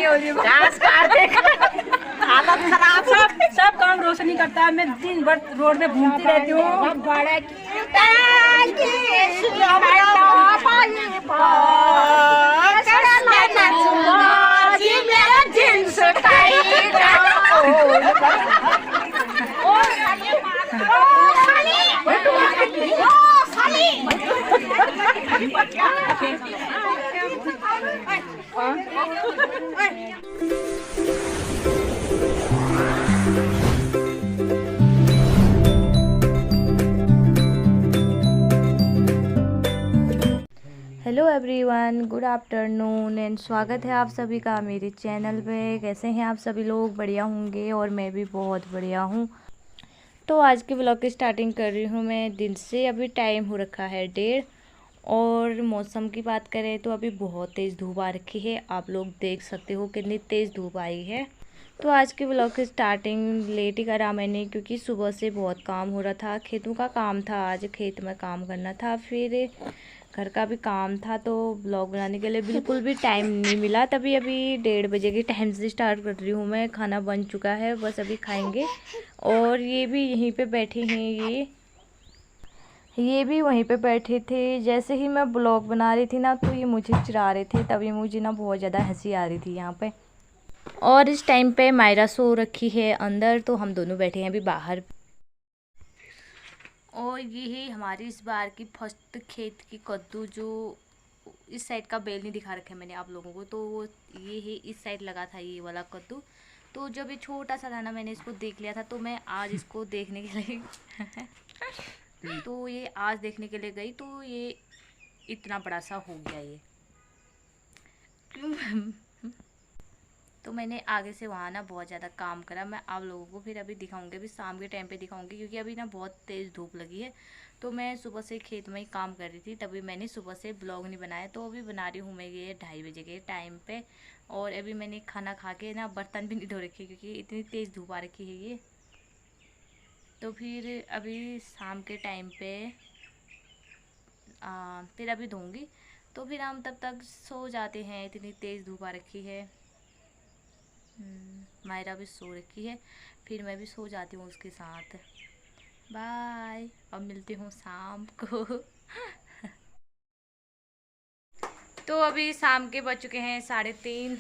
घास काटते हालत खराब। सब काम रोशनी करता है। मैं दिन भर रोड में घूमती रहती हूँ। Hello everyone, good afternoon and स्वागत है आप सभी का मेरे चैनल पे। कैसे हैं आप सभी लोग? बढ़िया होंगे और मैं भी बहुत बढ़िया हूँ। तो आज के व्लॉग की स्टार्टिंग कर रही हूँ मैं दिन से। अभी टाइम हो रखा है 1:30 और मौसम की बात करें तो अभी बहुत तेज़ धूप आ रखी है। आप लोग देख सकते हो कितनी तेज़ धूप आई है। तो आज के व्लॉग की स्टार्टिंग लेट ही करा मैंने, क्योंकि सुबह से बहुत काम हो रहा था। खेतों का काम था, आज खेत में काम करना था, फिर घर का भी काम था, तो ब्लॉग बनाने के लिए बिल्कुल भी टाइम नहीं मिला। तभी अभी 1:30 बजे के टाइम से स्टार्ट कर रही हूँ मैं। खाना बन चुका है, बस अभी खाएंगे। और ये भी यहीं पे बैठे हैं, ये भी वहीं पे बैठे थे। जैसे ही मैं ब्लॉग बना रही थी ना, तो ये मुझे चिढ़ा रहे थे। तभी मुझे ना बहुत ज़्यादा हंसी आ रही थी यहाँ पे। और इस टाइम पे मायरा सो रखी है अंदर, तो हम दोनों बैठे हैं अभी बाहर। और ये है हमारी इस बार की फर्स्ट खेत की कद्दू। जो इस साइड का बेल नहीं दिखा रखा है मैंने आप लोगों को, तो वो ये है इस साइड लगा था ये वाला कद्दू। तो जब ये छोटा सा था ना, मैंने इसको देख लिया था, तो मैं आज इसको देखने के लिए तो ये आज देखने के लिए गई, तो ये इतना बड़ा सा हो गया ये। तो मैंने आगे से वहाँ ना बहुत ज़्यादा काम करा। मैं आप लोगों को फिर अभी दिखाऊंगी, अभी शाम के टाइम पे दिखाऊंगी, क्योंकि अभी ना बहुत तेज़ धूप लगी है। तो मैं सुबह से खेत में ही काम कर रही थी, तभी मैंने सुबह से ब्लॉग नहीं बनाया। तो अभी बना रही हूँ मैं ये 2:30 बजे के टाइम पे। और अभी मैंने खाना खा के ना बर्तन भी नहीं धो रखे, क्योंकि इतनी तेज़ धूप आ रखी है ये। तो फिर अभी शाम के टाइम पे फिर अभी धोऊँगी। तो फिर हम तब तक सो जाते हैं, इतनी तेज़ धूप आ रखी है। मायरा भी सो रखी है, फिर मैं भी सो जाती हूँ उसके साथ। बाय, अब मिलती हूँ शाम को। तो अभी शाम के बज चुके हैं 3:30,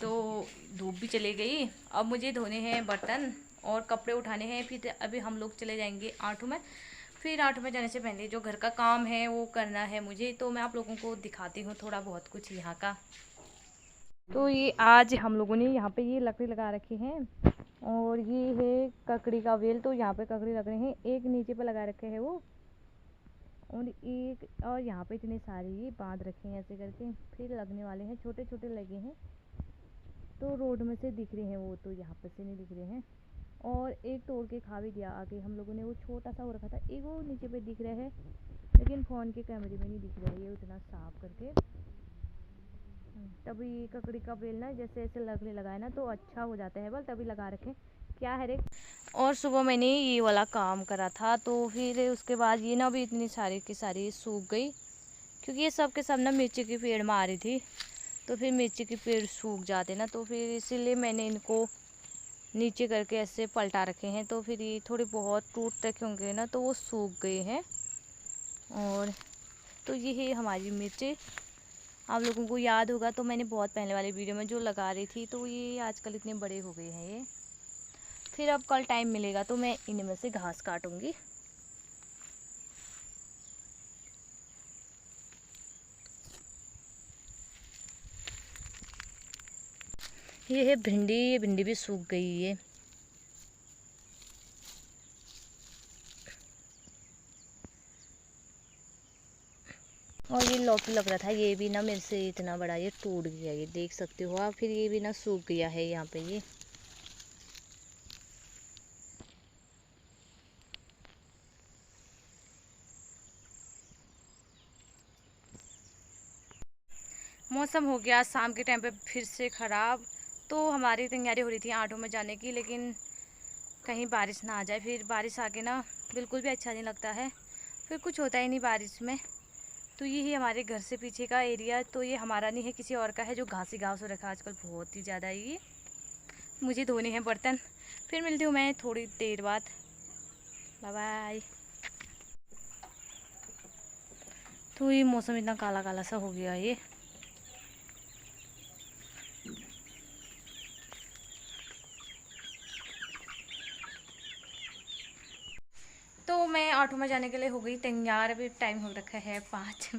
तो धूप भी चली गई। अब मुझे धोने हैं बर्तन और कपड़े उठाने हैं। फिर अभी हम लोग चले जाएंगे आठों में। फिर आठों में जाने से पहले जो घर का काम है वो करना है मुझे। तो मैं आप लोगों को दिखाती हूँ थोड़ा बहुत कुछ यहाँ का। तो ये आज हम लोगों ने यहाँ पे ये लकड़ी लगा रखी है, और ये है ककड़ी का वेल। तो यहाँ पे ककड़ी लग रहे हैं, एक नीचे पे लगा रखे हैं वो, और एक और यहाँ पे इतने सारे ये बांध रखे हैं ऐसे करके। फिर लगने वाले हैं, छोटे छोटे लगे हैं, तो रोड में से दिख रहे हैं वो, तो यहाँ पे से नहीं दिख रहे हैं। और एक तोड़ के खा भी दिया आगे हम लोगों ने, वो छोटा सा हो रखा था। एक वो नीचे पे दिख रहा है, लेकिन फ़ोन के कैमरे में नहीं दिख रहा है ये उतना साफ करके। तभी ककड़ी का बेल ना जैसे ऐसे लगने लगा है ना, तो अच्छा हो जाता है बल, तभी लगा रखे क्या है रे। और सुबह मैंने ये वाला काम करा था, तो फिर उसके बाद ये ना भी इतनी सारी की सारी सूख गई, क्योंकि ये सब के सब ना मिर्ची की पेड़ में आ रही थी। तो फिर मिर्ची के पेड़ सूख जाते ना, तो फिर इसीलिए मैंने इनको नीचे करके ऐसे पलटा रखे हैं। तो फिर ये थोड़े बहुत टूट रखे होंगे ना, तो वो सूख गए हैं। और तो ये है हमारी मिर्ची। आप लोगों को याद होगा, तो मैंने बहुत पहले वाले वीडियो में जो लगा रही थी, तो ये आजकल इतने बड़े हो गए हैं ये। फिर अब कल टाइम मिलेगा तो मैं इनमें में से घास काटूंगी। ये है भिंडी, ये भिंडी भी सूख गई है। और ये लौकी लग रहा था, ये भी ना मेरे से इतना बड़ा ये टूट गया, ये देख सकते हो आप। फिर ये भी ना सूख गया है यहाँ पे ये। मौसम हो गया शाम के टाइम पे फिर से ख़राब। तो हमारी तैयारी हो रही थी आठों में जाने की, लेकिन कहीं बारिश ना आ जाए। फिर बारिश आके ना बिल्कुल भी अच्छा नहीं लगता है, फिर कुछ होता ही नहीं बारिश में। तो ये है हमारे घर से पीछे का एरिया। तो ये हमारा नहीं है, किसी और का है, जो घास ही घास हो रखा है आजकल बहुत ही ज़्यादा। ये मुझे धोने हैं बर्तन। फिर मिलती हूँ मैं थोड़ी देर बाद। Bye bye. तो ये मौसम इतना काला काला सा हो गया ये। तो मैं ऑटो में जाने के लिए हो गई तैयार। अभी टाइम हो रखा है 5।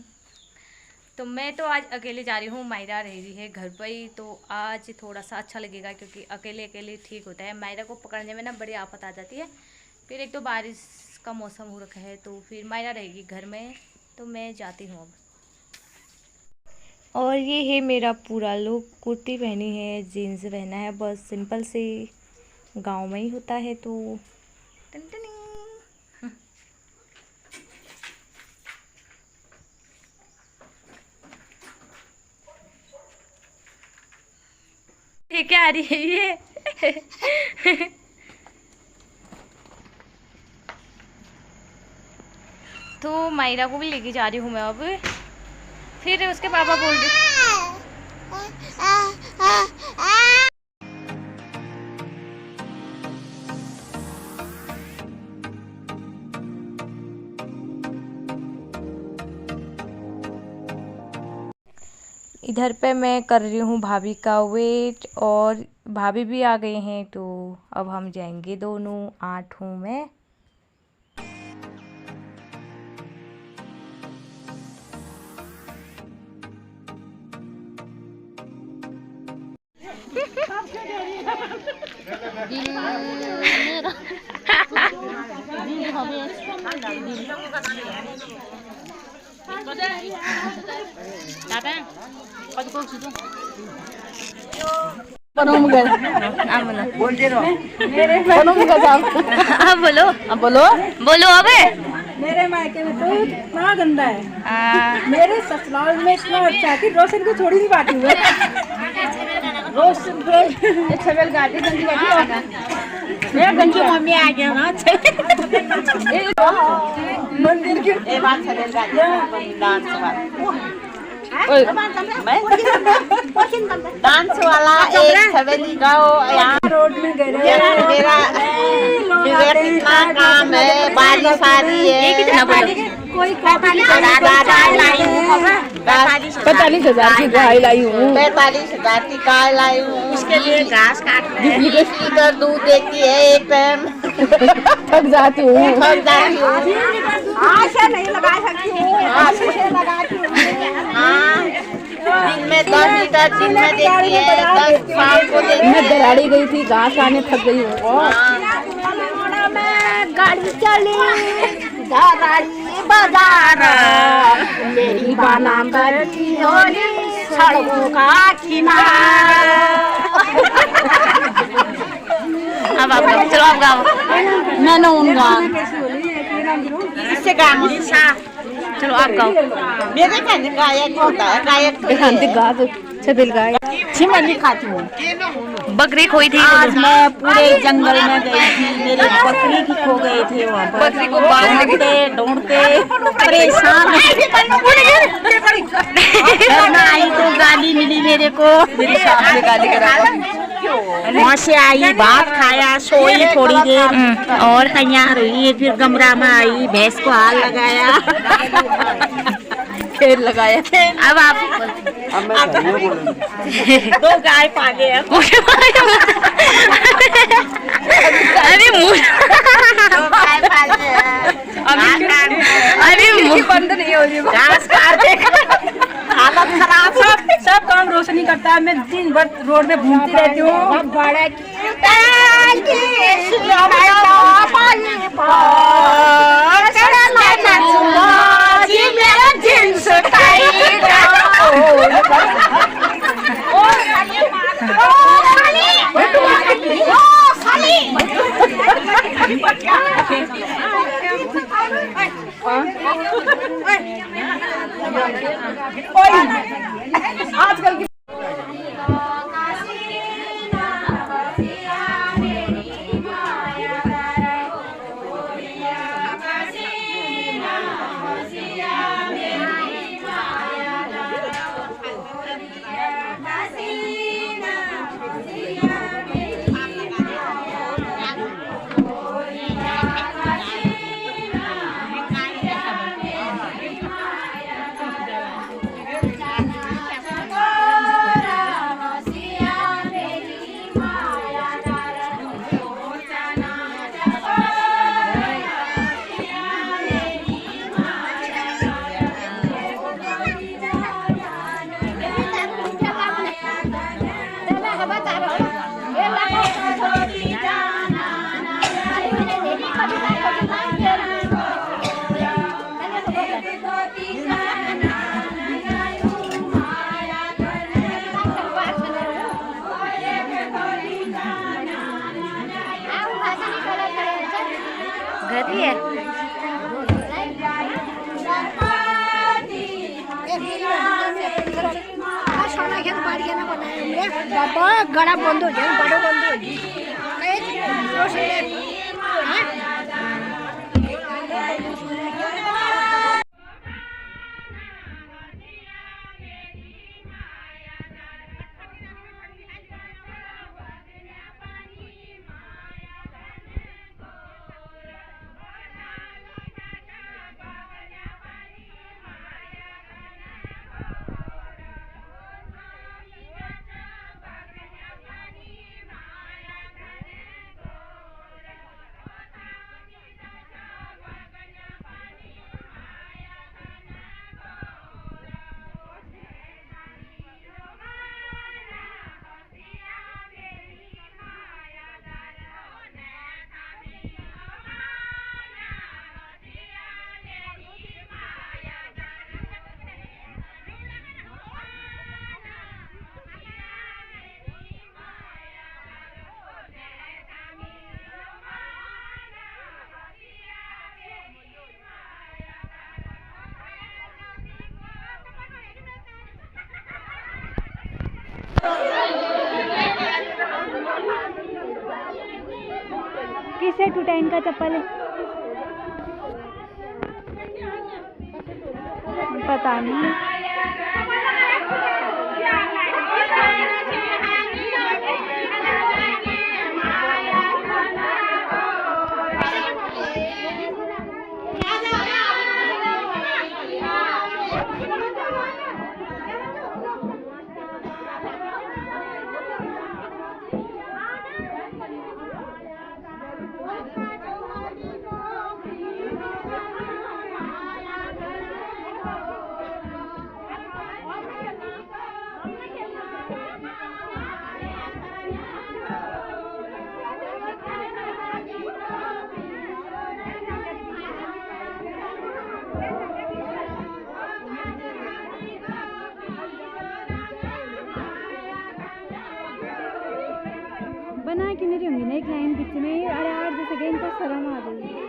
तो मैं तो आज अकेले जा रही हूँ, मायरा रह रही है घर पर ही। तो आज थोड़ा सा अच्छा लगेगा क्योंकि अकेले अकेले ठीक होता है। मायरा को पकड़ने में ना बड़ी आफत आ जाती है। फिर एक तो बारिश का मौसम हो रखा है, तो फिर मायरा रहेगी घर में। तो मैं जाती हूँ अब। और ये है मेरा पूरा लुक। कुर्ती पहनी है, जीन्स पहना है, बस सिंपल से गाँव में ही होता है। तो टन टन। ये क्या आ रही है ये? तो मायरा को भी लेके जा रही हूँ मैं अब। फिर उसके पापा बोल रहे इधर पे मैं कर रही हूँ भाभी का वेट, और भाभी भी आ गए हैं। तो अब हम जाएंगे दोनों। 8 हूँ मैं। बोलो बोलो अबे। मेरे मायके में तो इतना गंदा है, मेरे ससुराल में इतना अच्छा है कि रोशन को छोड़ ही नहीं पाती हूँ। रोशन छबेल गाड़ी गंदी बाकी मेरा गंजी मम्मी आ गया ना। मंदिर की डांस वाला एक छबेली गाओ यहाँ रोड में गए। मेरा इतना काम है, बारिश आ रही है। कितना बोलो? कोई 45,000 की गाय लाई हूँ। 45,000 की गाय लाई हूँ। उसके लिए घास काटना है। 20 लीटर दूध देती है एक टाइम। थक जाती हूँ। आशा नहीं लगा सकती हूँ। हाँ, दिन में 10 लीटर दिन में देती है, 10 शाम को देती है। मैं दराड़ी गई थी, घास आने थक गई हूँ। गाड़ी चली बाजार, मेरी बाना बरती होली सड़कों का किनारा। अब आप गाओ, चलो आप गाओ। मैं न उनका इससे गाऊँ। चलो आप गाओ। मेरे कहने गायक होता है, गायक गा दो। छबिल गाय छिमली खाती हूँ। बकरी खोई थी। आज मैं पूरे जंगल में गई थी, मेरे बकरी की खो गए थे वहाँ पर। बकरी को बांधते ढूंढते परेशान। घर में आई तो गाली मिली मेरे को। मेरी सास ने गाली करा। वहाँ से आई, भात खाया, सोई थोड़ी देर और तैयार हुई। फिर कमरा में आई, भैंस को हाल लगाया, खेल लगाया। अब आप 2 गाय पागे हैं। अरे मुँह अरे मुँह बंद नहीं हो रही। घास काट के हालत खराब। सब काम रोशनी करता है। मैं दिन भर रोड में घूमती रहती हूँ। आजकल की बाबा गला बंद हो जाए, बड़ा बंद हो जाए। किसे टूटा इनका चप्पल है? पता नहीं। बना क्यों नहीं रही होंगी ना एक लाइन बीच में? अरे यार जैसे कि इनको शर्म आ गई।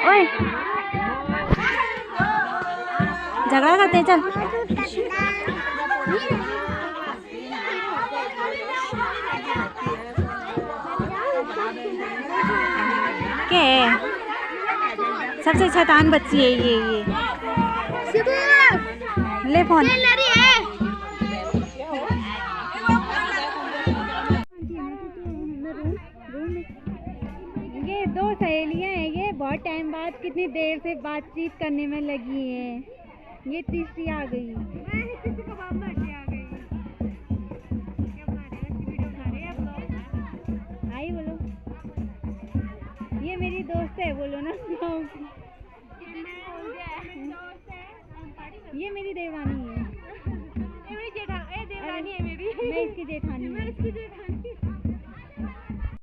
ओए झगड़ा करते हैं, चल। क्या है? सबसे शैतान बच्ची है ये। ले फोन। ये दो सहेलियां हैं, ये बहुत टाइम बाद कितनी देर से बातचीत करने में लगी हैं। ये तीसरी आ गई। आई बोलो, ये मेरी दोस्त है, बोलो ना। ये मेरी देवरानी है। देवरानी है मेरी। मैं इसकी जेठानी।